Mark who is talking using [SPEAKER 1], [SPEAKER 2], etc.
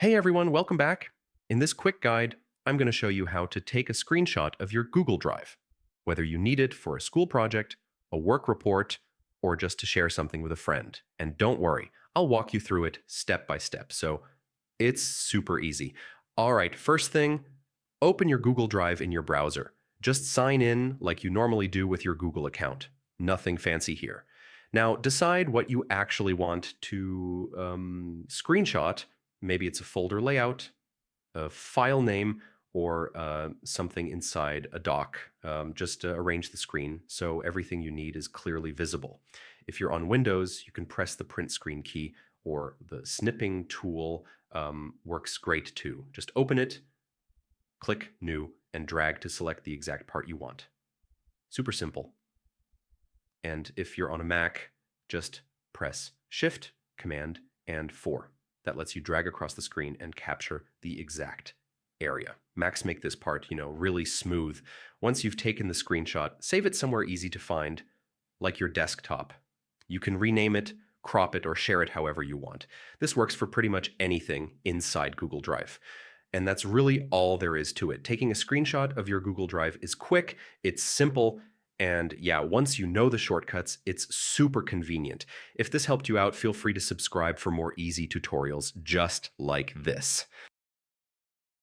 [SPEAKER 1] Hey everyone, welcome back. In this quick guide, I'm going to show you how to take a screenshot of your Google Drive, whether you need it for a school project, a work report, or just to share something with a friend. And don't worry, I'll walk you through it step by step. So it's super easy. All right, first thing, open your Google Drive in your browser. Just sign in like you normally do with your Google account. Nothing fancy here. Now, decide what you actually want to screenshot. Maybe it's a folder layout, a file name, or something inside a doc. Just arrange the screen so everything you need is clearly visible. If you're on Windows, you can press the print screen key, or the snipping tool works great too. Just open it, click New, and drag to select the exact part you want. Super simple. And if you're on a Mac, just press Shift, Command, and 4. That lets you drag across the screen and capture the exact area. Macs make this part, really smooth. Once you've taken the screenshot, save it somewhere easy to find, like your desktop. You can rename it, crop it, or share it however you want. This works for pretty much anything inside Google Drive. And that's really all there is to it. Taking a screenshot of your Google Drive is quick, it's simple, and yeah, once you know the shortcuts, it's super convenient. If this helped you out, feel free to subscribe for more easy tutorials just like this.